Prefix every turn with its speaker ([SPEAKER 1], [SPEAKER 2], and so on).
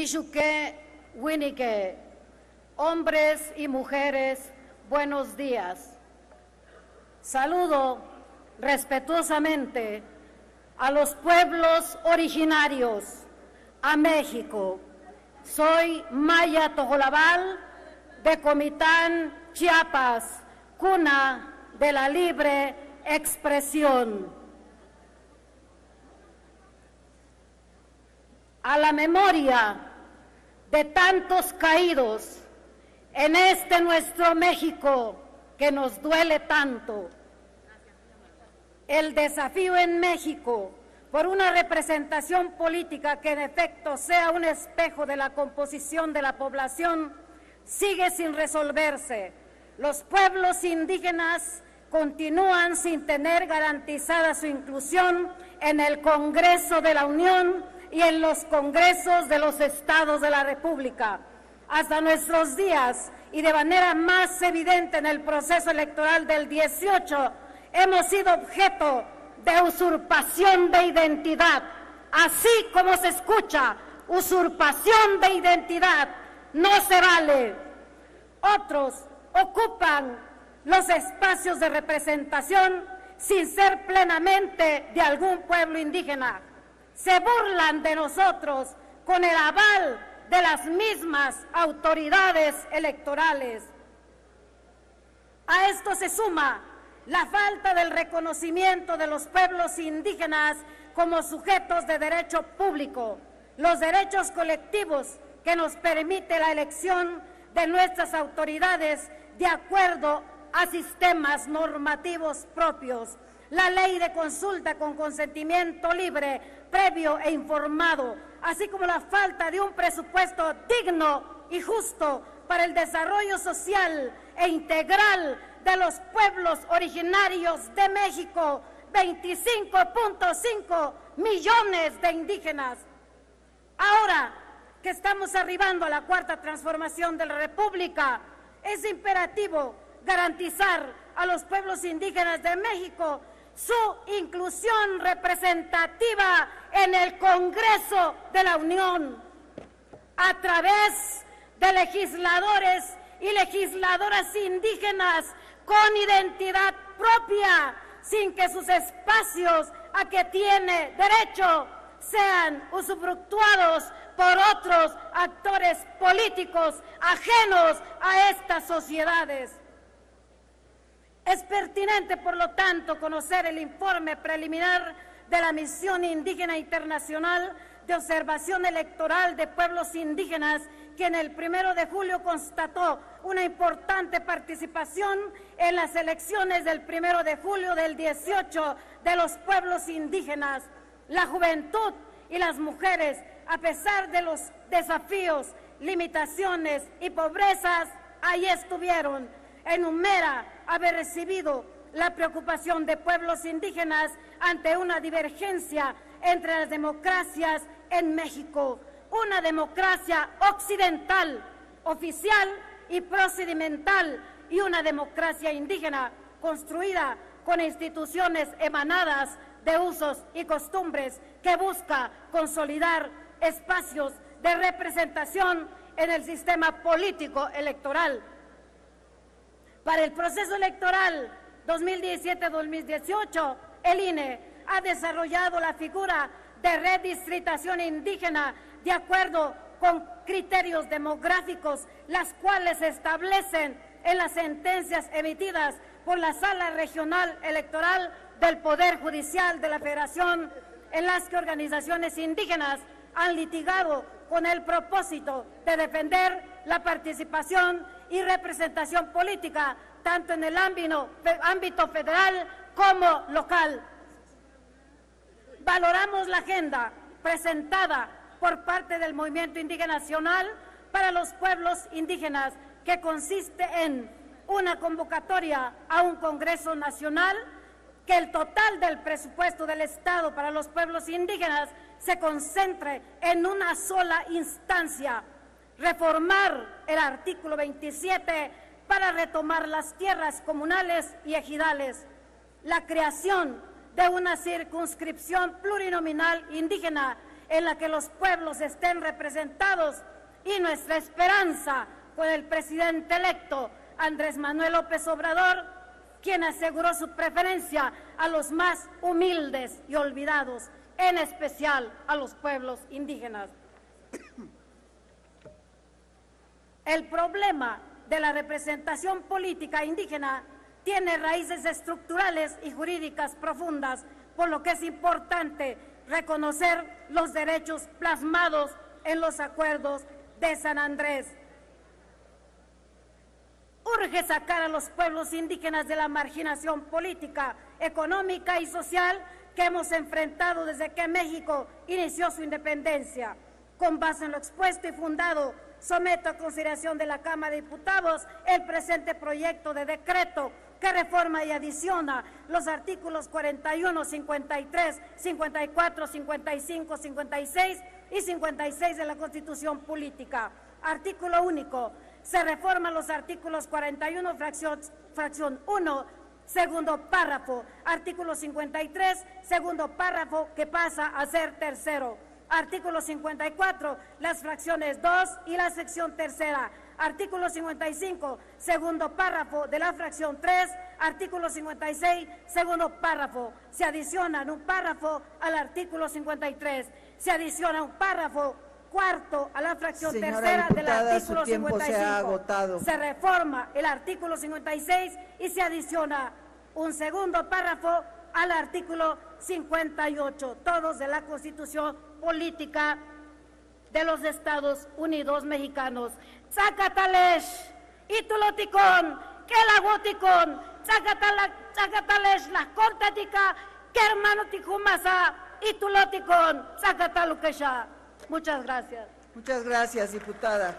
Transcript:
[SPEAKER 1] Ixuque, Winique, hombres y mujeres, buenos días. Saludo respetuosamente a los pueblos originarios, a México. Soy Maya Tojolabal de Comitán, Chiapas, cuna de la libre expresión. A la memoria de tantos caídos en este nuestro México que nos duele tanto. El desafío en México por una representación política que en efecto sea un espejo de la composición de la población sigue sin resolverse. Los pueblos indígenas continúan sin tener garantizada su inclusión en el Congreso de la Unión y en los congresos de los estados de la República. Hasta nuestros días, y de manera más evidente en el proceso electoral del 18, hemos sido objeto de usurpación de identidad. Así como se escucha, usurpación de identidad, no se vale. Otros ocupan los espacios de representación sin ser plenamente de algún pueblo indígena. Se burlan de nosotros con el aval de las mismas autoridades electorales. A esto se suma la falta del reconocimiento de los pueblos indígenas como sujetos de derecho público, los derechos colectivos que nos permite la elección de nuestras autoridades de acuerdo a sistemas normativos propios, la ley de consulta con consentimiento libre, previo e informado, así como la falta de un presupuesto digno y justo para el desarrollo social e integral de los pueblos originarios de México, 25.5 millones de indígenas. Ahora que estamos arribando a la cuarta transformación de la República, es imperativo garantizar a los pueblos indígenas de México su inclusión representativa en el Congreso de la Unión, a través de legisladores y legisladoras indígenas con identidad propia, sin que sus espacios a que tiene derecho sean usufructuados por otros actores políticos ajenos a estas sociedades. Es pertinente, por lo tanto, conocer el informe preliminar de la Misión Indígena Internacional de Observación Electoral de Pueblos Indígenas, quien el 1 de julio constató una importante participación en las elecciones del 1 de julio del 18 de los pueblos indígenas. La juventud y las mujeres, a pesar de los desafíos, limitaciones y pobrezas, ahí estuvieron. Enumera haber recibido la preocupación de pueblos indígenas ante una divergencia entre las democracias en México, una democracia occidental, oficial y procedimental, y una democracia indígena construida con instituciones emanadas de usos y costumbres que busca consolidar espacios de representación en el sistema político electoral. Para el proceso electoral 2017-2018, el INE ha desarrollado la figura de redistritación indígena de acuerdo con criterios demográficos, las cuales se establecen en las sentencias emitidas por la Sala Regional Electoral del Poder Judicial de la Federación, en las que organizaciones indígenas han litigado con el propósito de defender la participación y representación política, tanto en el ámbito federal como local. Valoramos la agenda presentada por parte del Movimiento Indígena Nacional para los pueblos indígenas, que consiste en una convocatoria a un Congreso Nacional, que el total del presupuesto del Estado para los pueblos indígenas se concentre en una sola instancia, reformar el artículo 27 para retomar las tierras comunales y ejidales, la creación de una circunscripción plurinominal indígena en la que los pueblos estén representados y nuestra esperanza con el presidente electo Andrés Manuel López Obrador, quien aseguró su preferencia a los más humildes y olvidados, en especial a los pueblos indígenas. El problema de la representación política indígena tiene raíces estructurales y jurídicas profundas, por lo que es importante reconocer los derechos plasmados en los acuerdos de San Andrés. Urge sacar a los pueblos indígenas de la marginación política, económica y social que hemos enfrentado desde que México inició su independencia. Con base en lo expuesto y fundado, someto a consideración de la Cámara de Diputados el presente proyecto de decreto que reforma y adiciona los artículos 41, 53, 54, 55, 56 y 56 de la Constitución Política. Artículo único. Se reforman los artículos 41, fracción 1, segundo párrafo. Artículo 53, segundo párrafo, que pasa a ser tercero. Artículo 54, las fracciones 2 y la sección tercera. Artículo 55, segundo párrafo de la fracción 3. Artículo 56, segundo párrafo. Se adiciona un párrafo al artículo 53. Se adiciona un párrafo cuarto a la fracción tercera del artículo 55. Se reforma el artículo 56 y se adiciona un segundo párrafo al artículo 58, todos de la Constitución Política de los Estados Unidos Mexicanos. Zacatalesh, Ituloticón, Quelaguticón, Zacatalesh, las cortatica, que hermano Ticumasa, Ituloticón, Zacataluquesha. Muchas gracias.
[SPEAKER 2] Muchas gracias, diputada.